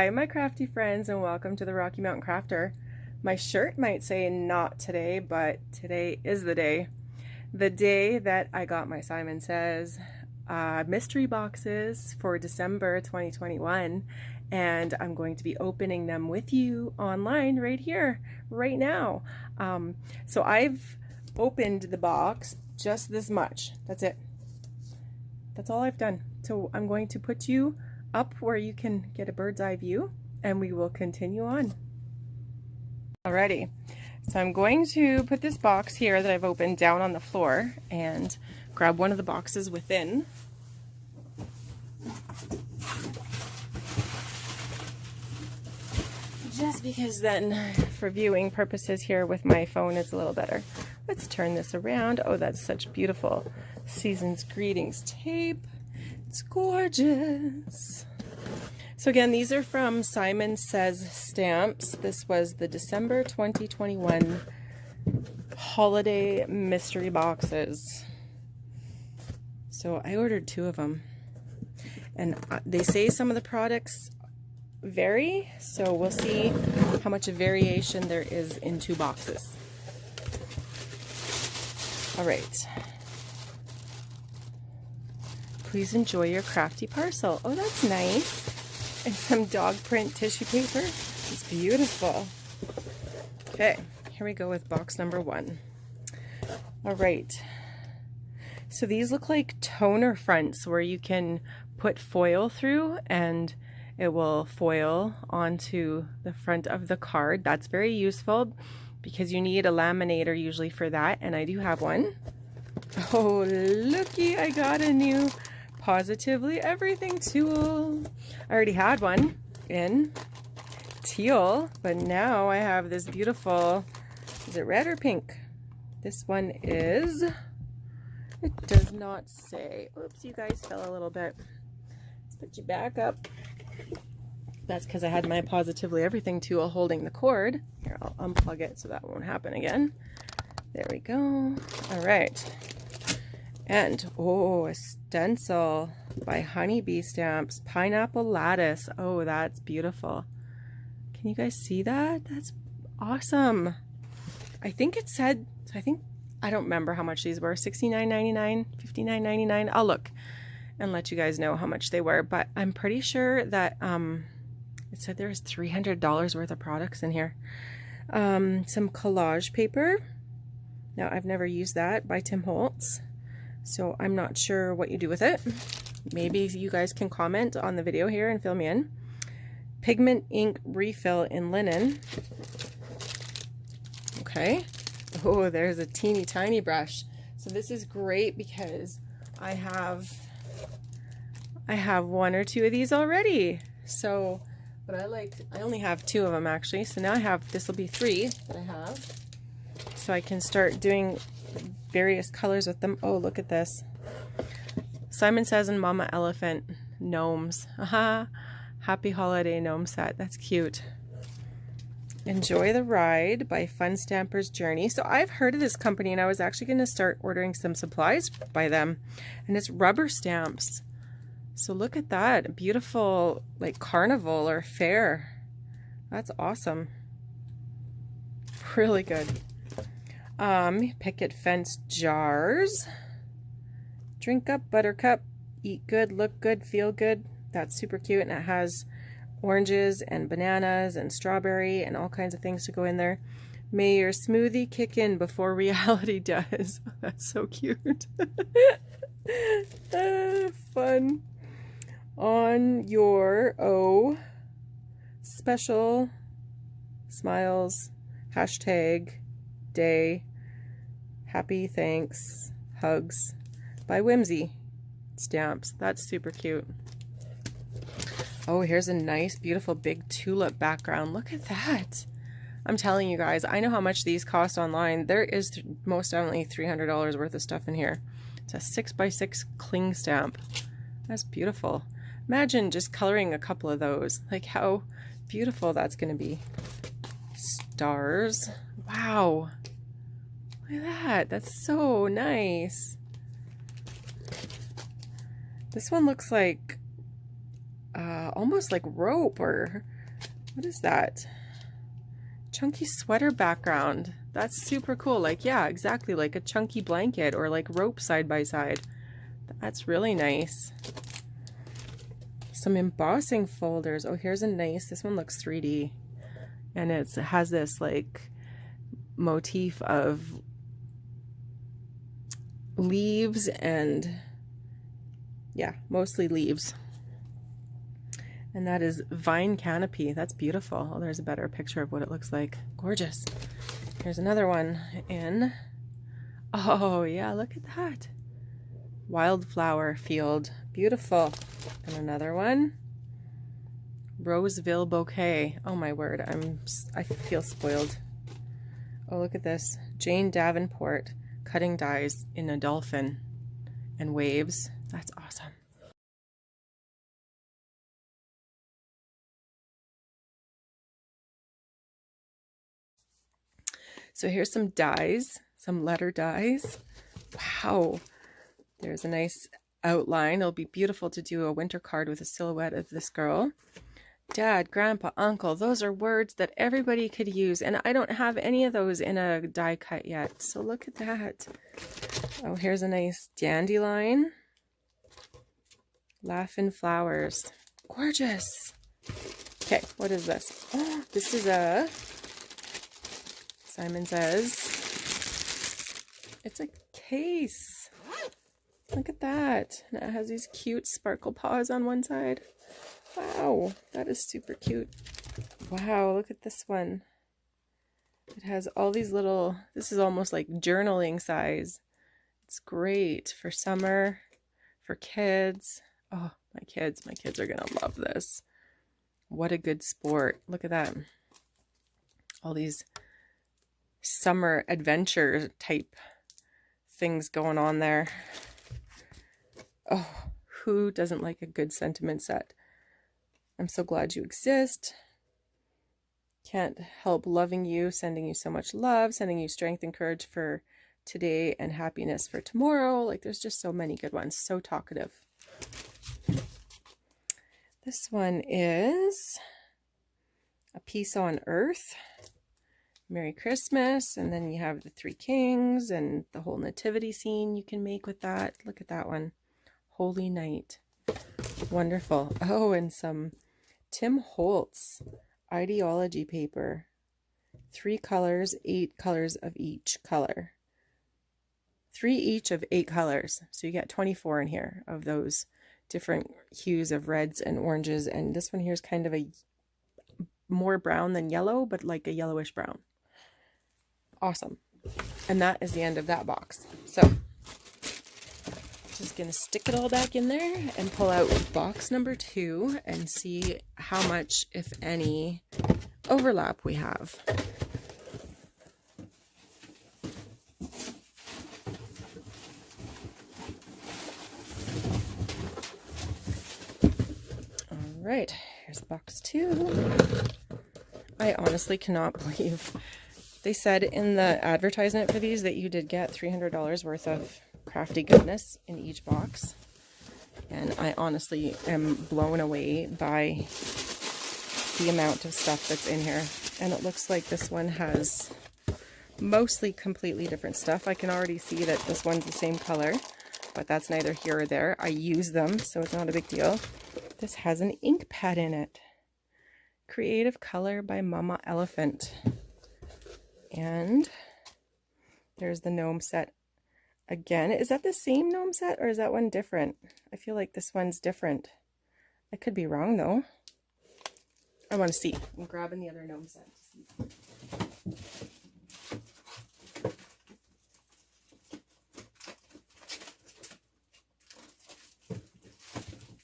Hi, my crafty friends, and welcome to the Rocky Mountain Crafter. My shirt might say not today, but today is the day. The day that I got my Simon Says mystery boxes for December 2021, and I'm going to be opening them with you online right here, right now. So I've opened the box just this much. That's it. That's all I've done. So I'm going to put you up where you can get a bird's eye view, and we will continue on. Alrighty, so I'm going to put this box here that I've opened down on the floor and grab one of the boxes within. Just because then for viewing purposes here with my phone it's a little better. Let's turn this around. Oh, that's such beautiful Season's Greetings tape. It's gorgeous. So again, these are from Simon Says Stamps. This was the December 2021 holiday mystery boxes. So I ordered 2 of them. And they say some of the products vary, so we'll see how much variation there is in 2 boxes. All right. Please enjoy your crafty parcel. Oh, that's nice. And some dog print tissue paper. It's beautiful. Okay, here we go with box number 1. All right. So these look like toner fronts where you can put foil through and it will foil onto the front of the card. That's very useful because you need a laminator usually for that, and I do have one. Oh, looky, I got a new Positively Everything tool. I already had one in teal, but now I have this beautiful, is it red or pink? This one is, it does not say. Oops, you guys fell a little bit. Let's put you back up. That's because I had my Positively Everything tool holding the cord. Here, I'll unplug it so that won't happen again. There we go. All right. And, oh, a stencil by Honeybee Stamps, Pineapple Lattice. Oh, that's beautiful. Can you guys see that? That's awesome. I think it said, I don't remember how much these were, $69.99, $59.99. I'll look and let you guys know how much they were, but I'm pretty sure that it said there's $300 worth of products in here. Some collage paper. Now, I've never used that, by Tim Holtz. So I'm not sure what you do with it. Maybe you guys can comment on the video here and fill me in. Pigment ink refill in linen. Okay. Oh, there's a teeny tiny brush. So this is great because I have 1 or 2 of these already. So, but I only have 2 of them actually. So now I have, this will be 3 that I have. So I can start doing various colors with them. Oh, look at this. Simon Says and Mama Elephant gnomes. Aha. Happy Holiday gnome set. That's cute. Enjoy the Ride by Fun Stamper's Journey. So I've heard of this company and I was actually going to start ordering some supplies by them. And it's rubber stamps. So look at that. Beautiful, like carnival or fair. That's awesome. Really good. Picket fence jars. Drink up, buttercup. Eat good, look good, feel good. That's super cute, and it has oranges and bananas and strawberry and all kinds of things to go in there. May your smoothie kick in before reality does. That's so cute. Fun. On your special smiles hashtag day. Happy thanks hugs by Whimsy Stamps. That's super cute. Oh, here's a nice beautiful big tulip background. Look at that. I'm telling you guys, I know how much these cost online. There is most definitely $300 worth of stuff in here. It's a 6x6 cling stamp. That's beautiful. Imagine just coloring a couple of those. Like how beautiful that's going to be. Stars. Wow. Look at that. That's so nice. This one looks like almost like rope or What is that? Chunky sweater background. That's super cool. Like, yeah, exactly, like a chunky blanket or like rope side by side. That's really nice. Some embossing folders. Oh, here's a nice, this one looks 3D. And it has this like motif of leaves and, yeah, mostly leaves. And that is vine canopy. That's beautiful. Oh, there's a better picture of what it looks like. Gorgeous. Here's another one in, oh yeah, look at that. Wildflower field. Beautiful. And another one. Roseville bouquet. Oh my word, I feel spoiled. Oh, look at this. Jane Davenport cutting dies in a dolphin and waves. That's awesome. So here's some dies, some letter dies. Wow. There's a nice outline. It'll be beautiful to do a winter card with a silhouette of this girl. Dad, grandpa, uncle, those are words that everybody could use. And I don't have any of those in a die cut yet. So look at that. Oh, here's a nice dandelion. Laughin' flowers. Gorgeous. Okay, what is this? Oh, this is a, Simon Says, it's a case. Look at that. And it has these cute sparkle paws on one side. Wow, that is super cute. Wow, look at this one. It has all these little, this is almost like journaling size. It's great for summer, for kids. Oh, my kids are gonna love this. What a good sport. Look at that. All these summer adventure type things going on there. Oh, who doesn't like a good sentiment set? I'm so glad you exist. Can't help loving you, sending you so much love, sending you strength and courage for today and happiness for tomorrow. Like, there's just so many good ones. So talkative. This one is A Peace on Earth. Merry Christmas. And then you have the Three Kings and the whole nativity scene you can make with that. Look at that one. Holy Night. Wonderful. Oh, and some Tim Holtz ideology paper. 3 colors, 8 colors of each color. 3 each of 8 colors. So you get 24 in here of those different hues of reds and oranges. And this one here is kind of a more brown than yellow, but like a yellowish brown. Awesome. And that is the end of that box. So just gonna stick it all back in there and pull out box number 2 and see how much, if any, overlap we have. All right, here's box 2. I honestly cannot believe they said in the advertisement for these that you did get $300 worth of crafty goodness in each box. And I honestly am blown away by the amount of stuff that's in here. And it looks like this one has mostly completely different stuff. I can already see that this one's the same color, but that's neither here or there. I use them, so it's not a big deal. This has an ink pad in it. Creative Color by Mama Elephant. And there's the gnome set again. Is that the same gnome set or is that one different? I feel like this one's different. I could be wrong though. I want to see. I'm grabbing the other gnome set to see.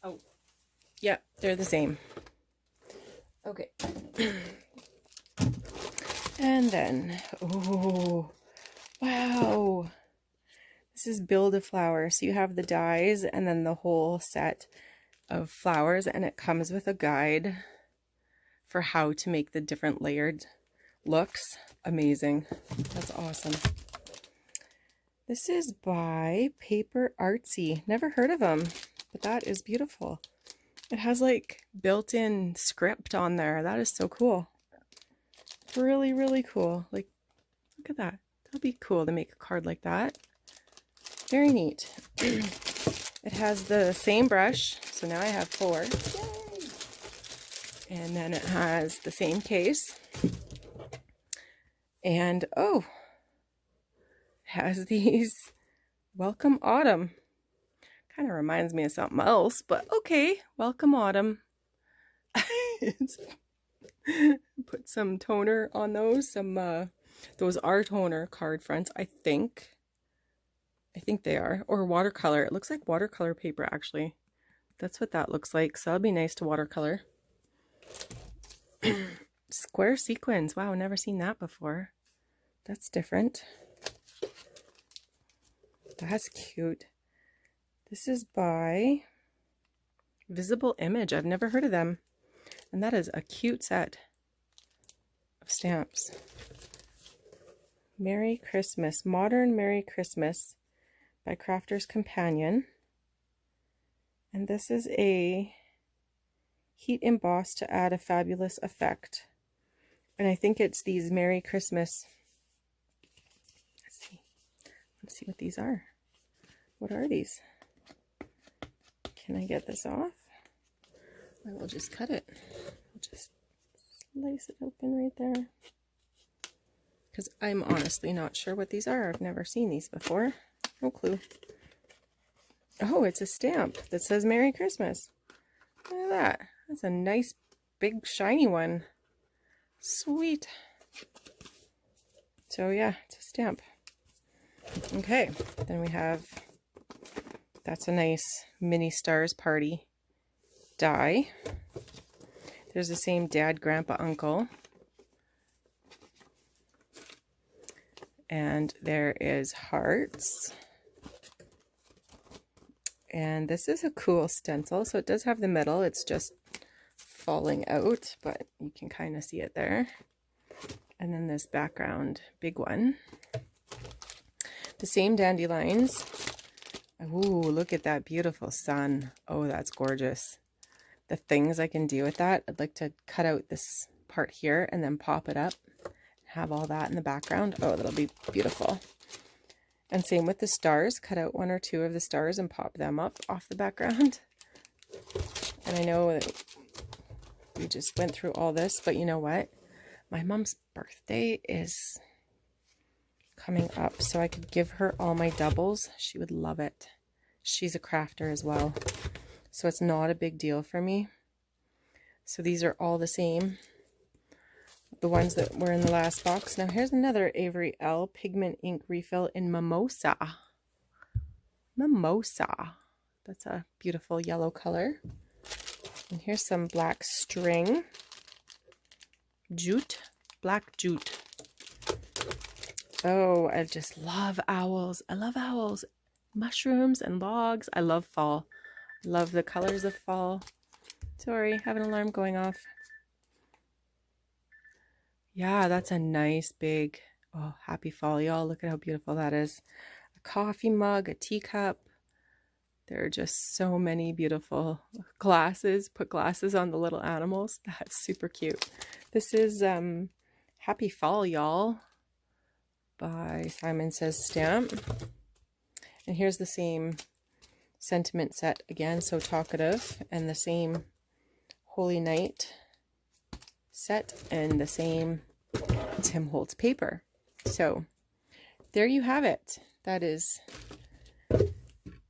Oh, yeah, they're the same. Okay. And then, oh, wow. This is Build a Flower. So you have the dies and then the whole set of flowers, and it comes with a guide for how to make the different layered looks. Amazing. That's awesome. This is by Paper Artsy. Never heard of them, but that is beautiful. It has like built-in script on there. That is so cool. Really, really cool. Like, look at that. That'd be cool to make a card like that. Very neat. It has the same brush, so now I have 4. Yay! And then it has the same case. And oh, it has these Welcome Autumn. Kind of reminds me of something else, but okay. Welcome Autumn. Put some toner on those. Those are toner card fronts, I think. I think they are. Or watercolor. It looks like watercolor paper, actually. That's what that looks like. So that'll be nice to watercolor. Square sequins. Wow, never seen that before. That's different. That's cute. This is by Visible Image. I've never heard of them. And that is a cute set of stamps. Merry Christmas. Modern Merry Christmas by Crafter's Companion. And this is a heat emboss to add a fabulous effect. And I think it's these Merry Christmas. Let's see what these are. What are these? Can I get this off? I will just cut it. I'll just slice it open right there. Because I'm honestly not sure what these are. I've never seen these before. No clue. Oh, it's a stamp that says Merry Christmas. Look at that. That's a nice, big, shiny one. Sweet. So yeah, it's a stamp. Okay, then we have, that's a nice mini stars party die. There's the same dad, grandpa, uncle. And there is hearts. And this is a cool stencil. So it does have the middle. It's just falling out, but you can kind of see it there. And then this background, big one. The same dandelions. Ooh, look at that beautiful sun. Oh, that's gorgeous. The things I can do with that. I'd like to cut out this part here and then pop it up. Have all that in the background. Oh, that'll be beautiful. And same with the stars. Cut out 1 or 2 of the stars and pop them up off the background. And I know that we just went through all this, but you know what? My mom's birthday is coming up, so I could give her all my doubles. She would love it. She's a crafter as well, so it's not a big deal for me. So these are all the same. The ones that were in the last box. Now here's another Avery L pigment ink refill in Mimosa. Mimosa. That's a beautiful yellow color. And here's some black string. Jute. Black jute. Oh, I just love owls. I love owls. Mushrooms and logs. I love fall. Love the colors of fall. Sorry, I have an alarm going off. Yeah, that's a nice big, oh, happy fall, y'all. Look at how beautiful that is. A coffee mug, a teacup. There are just so many beautiful glasses. Put glasses on the little animals. That's super cute. This is Happy Fall, y'all, by Simon Says Stamp. And here's the same sentiment set again, so talkative, and the same Holy Night set and the same Tim Holtz paper. So there you have it. That is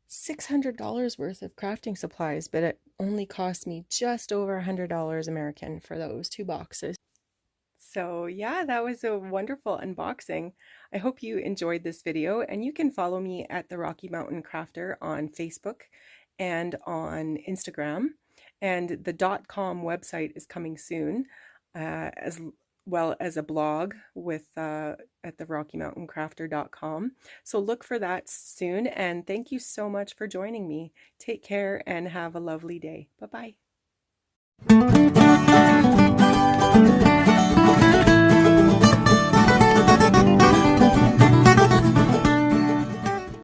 $600 worth of crafting supplies, but it only cost me just over $100 American for those 2 boxes. So yeah, that was a wonderful unboxing. I hope you enjoyed this video, and you can follow me at the Rocky Mountain Crafter on Facebook and on Instagram. And the .com website is coming soon, as well as a blog with at the RockyMountainCrafter.com. So look for that soon, and thank you so much for joining me. Take care and have a lovely day. Bye-bye.